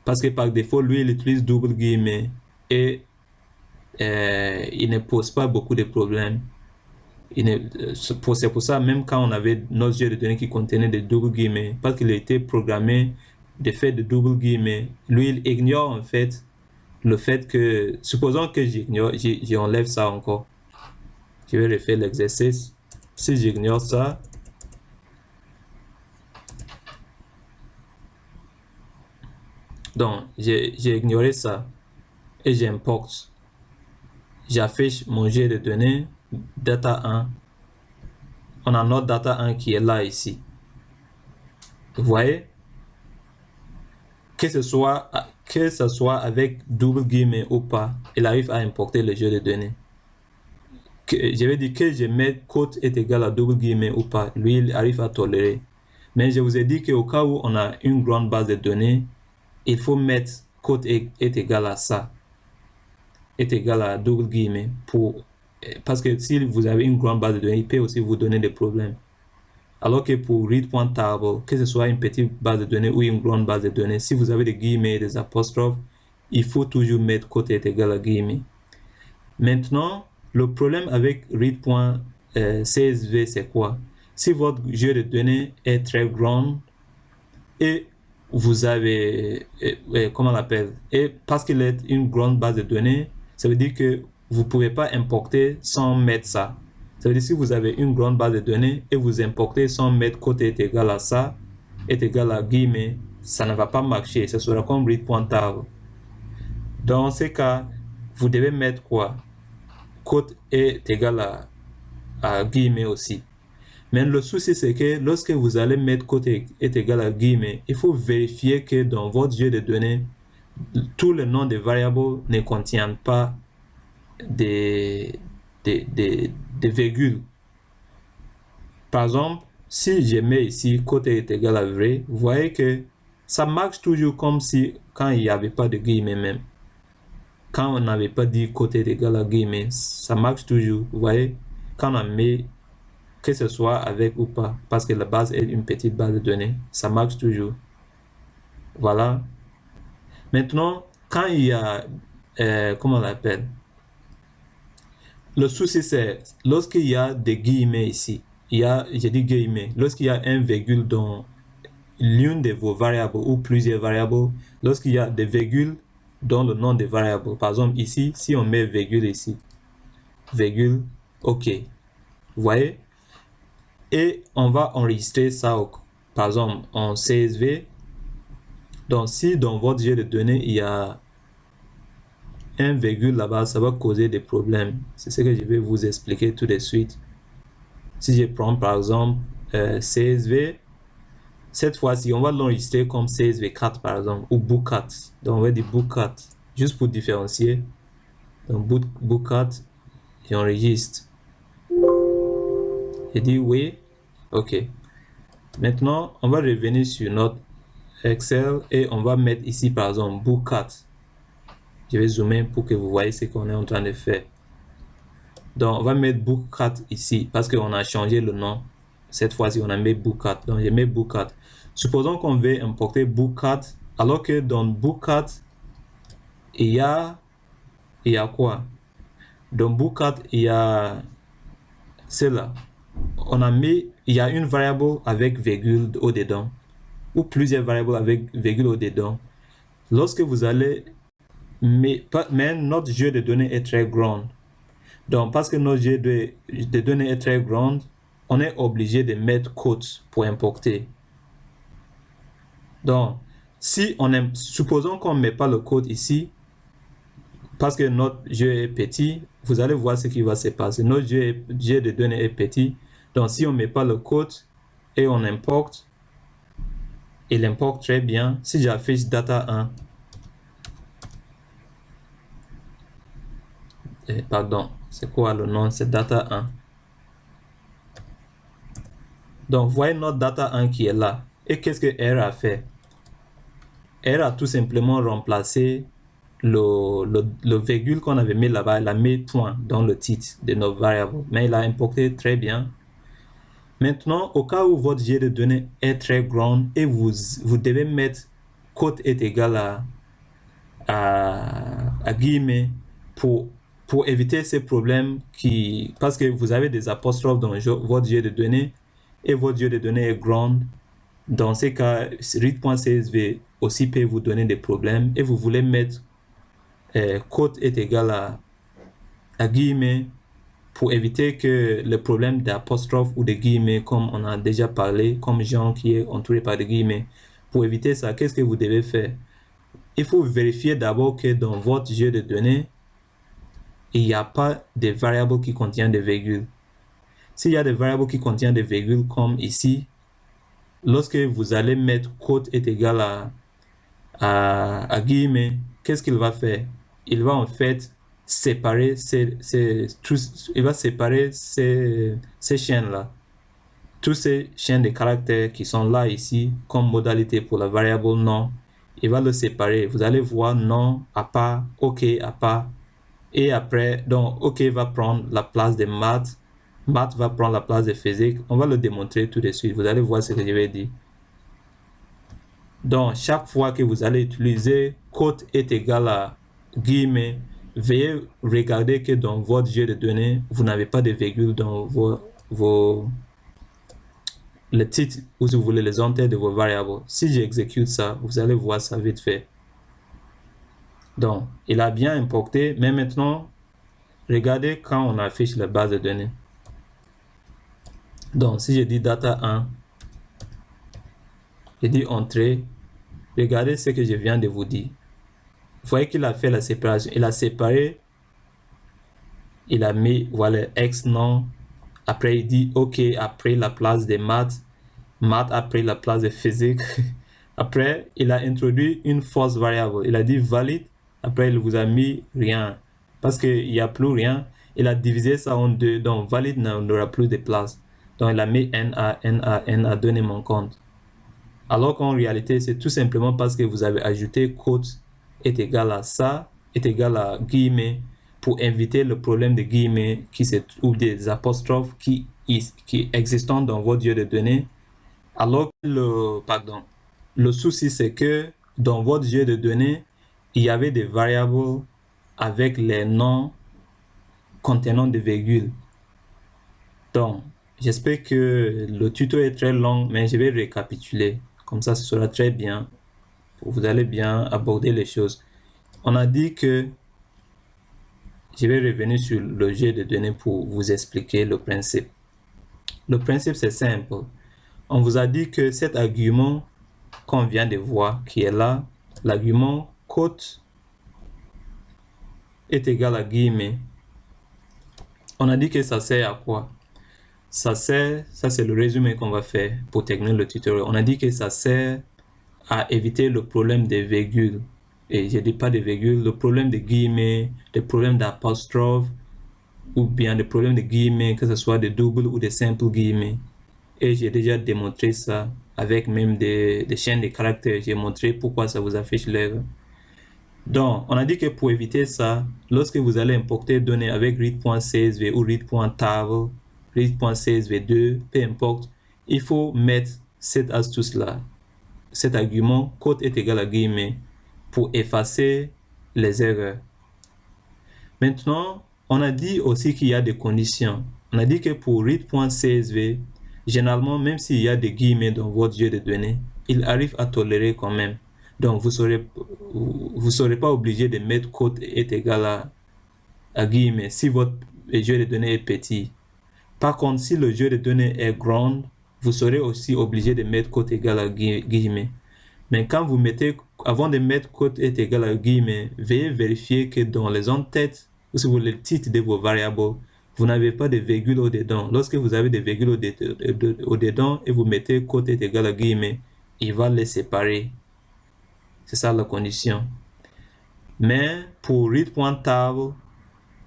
Parce que par défaut, lui, il utilise double guillemets et il ne pose pas beaucoup de problèmes. C'est pour ça, même quand on avait notre jeu de données qui contenait des double guillemets, parce qu'il a été programmé de faire de double guillemets, lui, il ignore en fait le fait que, supposons que j'enlève ça encore. Je vais refaire l'exercice. Si j'ignore ça, donc j'ai ignoré ça et j'importe. J'affiche mon jeu de données data 1. On a notre data 1 qui est là ici. Vous voyez, que ce soit avec double guillemets ou pas, il arrive à importer le jeu de données. Je vais dire que je mets code est égal à double guillemets ou pas, lui il arrive à tolérer. Mais je vous ai dit qu'au cas où on a une grande base de données, il faut mettre code est égal à ça, est égal à double guillemets, parce que si vous avez une grande base de données, il peut aussi vous donner des problèmes. Alors que pour read.table, que ce soit une petite base de données ou une grande base de données, si vous avez des guillemets, des apostrophes, il faut toujours mettre code est égal à guillemets. Maintenant, le problème avec read.csv, c'est quoi? Si votre jeu de données est très grand et vous avez, comment on l'appelle? Et parce qu'il est une grande base de données, ça veut dire que vous ne pouvez pas importer sans mettre ça. Ça veut dire que si vous avez une grande base de données et vous importez sans mettre côté est égal à ça, est égal à guillemets, ça ne va pas marcher. Ce sera comme read.table. Dans ce cas, vous devez mettre quoi? Code est égal à guillemets aussi. Mais le souci, c'est que lorsque vous allez mettre code est égal à guillemets, il faut vérifier que dans votre jeu de données, tous les noms des variables ne contiennent pas des virgules. Par exemple, si je mets ici code est égal à vrai, vous voyez que ça marche toujours comme si quand il n'y avait pas de guillemets même. Quand on n'avait pas dit code est égal à guillemets, ça marche toujours. Vous voyez, quand on met que ce soit avec ou pas, parce que la base est une petite base de données, ça marche toujours. Voilà. Maintenant, quand il y a, comment on l'appelle? Le souci, c'est lorsqu'il y a des guillemets ici, j'ai dit guillemets, lorsqu'il y a un virgule dans l'une de vos variables ou plusieurs variables, lorsqu'il y a des virgules dans le nom des variables, par exemple ici, si on met virgule ici, virgule, ok, vous voyez? Et on va enregistrer ça, par exemple, en CSV. Donc, si dans votre jeu de données, il y a un virgule là-bas, ça va causer des problèmes. C'est ce que je vais vous expliquer tout de suite. Si je prends par exemple CSV, cette fois-ci, on va l'enregistrer comme CSV4 par exemple, ou book4. Donc, on va dire book4, juste pour différencier. Donc, book4, j'enregistre. Je dis oui, ok. Maintenant, on va revenir sur notre Excel et on va mettre ici par exemple book4. Je vais zoomer pour que vous voyez ce qu'on est en train de faire. Donc, on va mettre book4 ici parce qu'on a changé le nom. Cette fois-ci, on a mis book4. Donc, je mets book4. Supposons qu'on veut importer book4, alors que dans book4, il y a quoi? Dans book4, il y a cela. Il y a une variable avec virgule au-dedans, ou plusieurs variables avec virgule au-dedans. Lorsque vous allez, mais notre jeu de données est très grand. Donc, parce que notre jeu de données est très grand, on est obligé de mettre quotes pour importer. Donc, si on aime, supposons qu'on ne met pas le code ici, parce que notre jeu est petit, vous allez voir ce qui va se passer. Notre jeu de données est petit. Donc, si on ne met pas le code et on importe, il importe très bien. Si j'affiche data 1, pardon, c'est quoi le nom? C'est data 1. Donc, voyez notre data 1 qui est là. Et qu'est-ce que R a fait? R a tout simplement remplacé le virgule qu'on avait mis là-bas, il a mis point dans le titre de nos variables, mais il a importé très bien. Maintenant, au cas où votre jeu de données est très grand et vous devez mettre quote est égal à guillemets pour éviter ces problèmes parce que vous avez des apostrophes dans votre jeu de données et votre jeu de données est grand. Dans ces cas, read.csv aussi peut vous donner des problèmes et vous voulez mettre quote est égal à guillemets pour éviter que le problème d'apostrophe ou de guillemets, comme on a déjà parlé, comme Jean qui est entouré par des guillemets, pour éviter ça, qu'est-ce que vous devez faire? Il faut vérifier d'abord que dans votre jeu de données, il n'y a pas de variables qui contiennent des virgules. S'il y a des variables qui contiennent des virgules, comme ici, lorsque vous allez mettre quote est égal à guillemets, qu'est-ce qu'il va faire? Il va en fait séparer ces chaînes-là. Tous ces chaînes de caractères qui sont là ici comme modalité pour la variable nom, il va le séparer. Vous allez voir nom à part, ok à part. Et après, donc ok va prendre la place de maths, maths va prendre la place de physique. On va le démontrer tout de suite. Vous allez voir ce que je vais dire. Donc, chaque fois que vous allez utiliser quote est égal à guillemets, veuillez regarder que dans votre jeu de données, vous n'avez pas de virgule dans le titre ou si vous voulez les entités de vos variables. Si j'exécute ça, vous allez voir ça vite fait. Donc, il a bien importé, mais maintenant, regardez quand on affiche la base de données. Donc, si je dis data 1, je dis entrée, regardez ce que je viens de vous dire. Vous voyez qu'il a fait la séparation. Il a séparé. Il a mis, voilà, X nom. Après, il dit OK après la place des maths. Maths après la place de physique. Après, il a introduit une false variable. Il a dit valide. Après, il vous a mis rien. Parce qu'il n'y a plus rien. Il a divisé ça en deux. Donc, valide n'aura plus de place. Donc, il a mis NA, donné mon compte. Alors qu'en réalité, c'est tout simplement parce que vous avez ajouté quote est égal à ça, est égal à guillemets, pour éviter le problème de guillemets ou des apostrophes qui qui existant dans votre jeu de données, alors que le souci c'est que dans votre jeu de données, il y avait des variables avec les noms contenant des virgules. Donc, j'espère que le tuto est très long, mais je vais récapituler. Comme ça, ce sera très bien. Vous allez bien aborder les choses. On a dit que je vais revenir sur le jeu de données pour vous expliquer le principe. Le principe, c'est simple. On vous a dit que cet argument qu'on vient de voir, qui est là, l'argument quote est égal à guillemets. On a dit que ça sert à quoi? Ça c'est le résumé qu'on va faire pour terminer le tutoriel. On a dit que ça sert à éviter le problème des virgules. Et je dis pas des virgules, le problème des guillemets, des problèmes d'apostrophe, ou bien des problèmes de guillemets, que ce soit des doubles ou des simples guillemets. Et j'ai déjà démontré ça avec même des chaînes de caractères. J'ai montré pourquoi ça vous affiche l'erreur. Donc, on a dit que pour éviter ça, lorsque vous allez importer données avec read.csv ou read.table, read.csv2, peu importe, il faut mettre cette astuce-là, cet argument quote est égal à guillemets pour effacer les erreurs. Maintenant, on a dit aussi qu'il y a des conditions. On a dit que pour read.csv, généralement, même s'il y a des guillemets dans votre jeu de données, il arrive à tolérer quand même. Donc, vous ne serez pas obligé de mettre quote est égal à guillemets si votre jeu de données est petit. Par contre, si le jeu de données est grand, vous serez aussi obligé de mettre quote égal à guillemets. Mais quand vous mettez, avant de mettre quote est égal à guillemets, veuillez vérifier que dans les en-têtes, ou si vous voulez le titre de vos variables, vous n'avez pas de virgule au-dedans. Lorsque vous avez des virgules au-dedans et vous mettez quote est égal à guillemets, il va les séparer. C'est ça la condition. Mais pour read.table,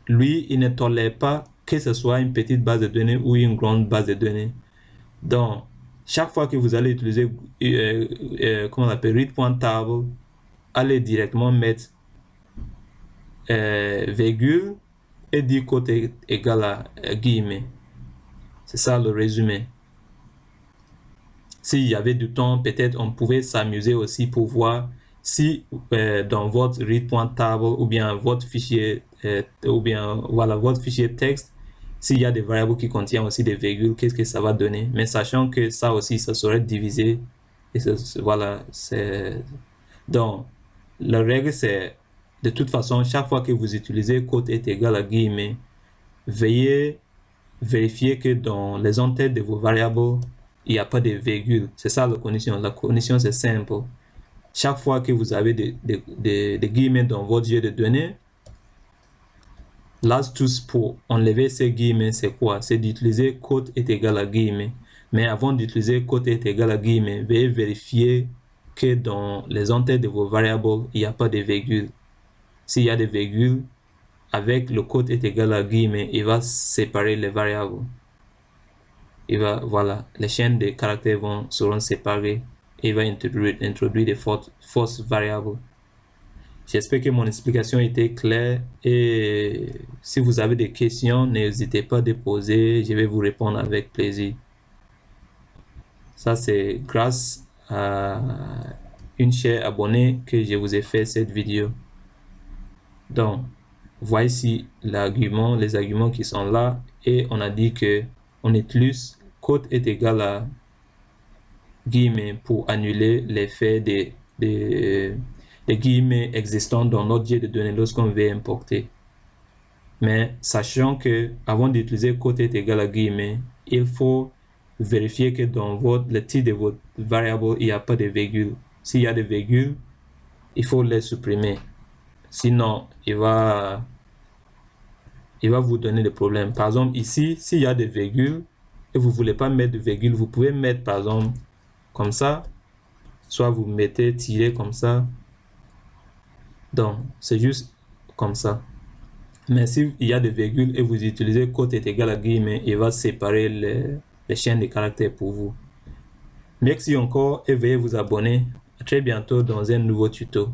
lui, il ne tolère pas que ce soit une petite base de données ou une grande base de données. Donc, chaque fois que vous allez utiliser comment on appelle read.table, allez directement mettre virgule et dire quote est égal à guillemets. C'est ça le résumé. S'il y avait du temps, peut-être on pouvait s'amuser aussi pour voir si dans votre read.table ou bien votre fichier votre fichier texte, s'il y a des variables qui contiennent aussi des virgules, qu'est-ce que ça va donner. Mais sachant que ça aussi, ça serait divisé. Et voilà, c'est... Donc, la règle, c'est de toute façon, chaque fois que vous utilisez quote est égal à guillemets, veuillez vérifier que dans les en-têtes de vos variables, il n'y a pas de virgule. C'est ça la condition. La condition, c'est simple. Chaque fois que vous avez des guillemets dans votre jeu de données, l'astuce pour enlever ces guillemets, c'est quoi? C'est d'utiliser quote est égal à guillemets. Mais avant d'utiliser quote est égal à guillemets, veuillez vérifier que dans les en-têtes de vos variables, il n'y a pas de virgule. S'il y a des virgules, avec le quote est égal à guillemets, il va séparer les variables. Voilà, les chaînes de caractères seront séparées et il va introduire des fausses variables. J'espère que mon explication était claire et si vous avez des questions, n'hésitez pas à les poser, je vais vous répondre avec plaisir. Ça, c'est grâce à une chère abonnée que je vous ai fait cette vidéo. Donc, voici les arguments qui sont là et on a dit que on utilise quote est égal à guillemets pour annuler l'effet des guillemets existants dans notre jeu de données lorsqu'on veut importer. Mais sachant que avant d'utiliser quote est égal à guillemets, il faut vérifier que dans le titre de votre variable, il n'y a pas de virgule. S'il y a des virgules, il faut les supprimer. Sinon, il va vous donner des problèmes. Par exemple, ici, s'il y a des virgules et vous ne voulez pas mettre de virgule, vous pouvez mettre par exemple comme ça. Soit vous mettez tiré comme ça. Donc, c'est juste comme ça. Mais s'il y a des virgules et vous utilisez quote est égal à guillemets, il va séparer les chaînes de caractères pour vous. Merci encore et veuillez vous abonner. À très bientôt dans un nouveau tuto.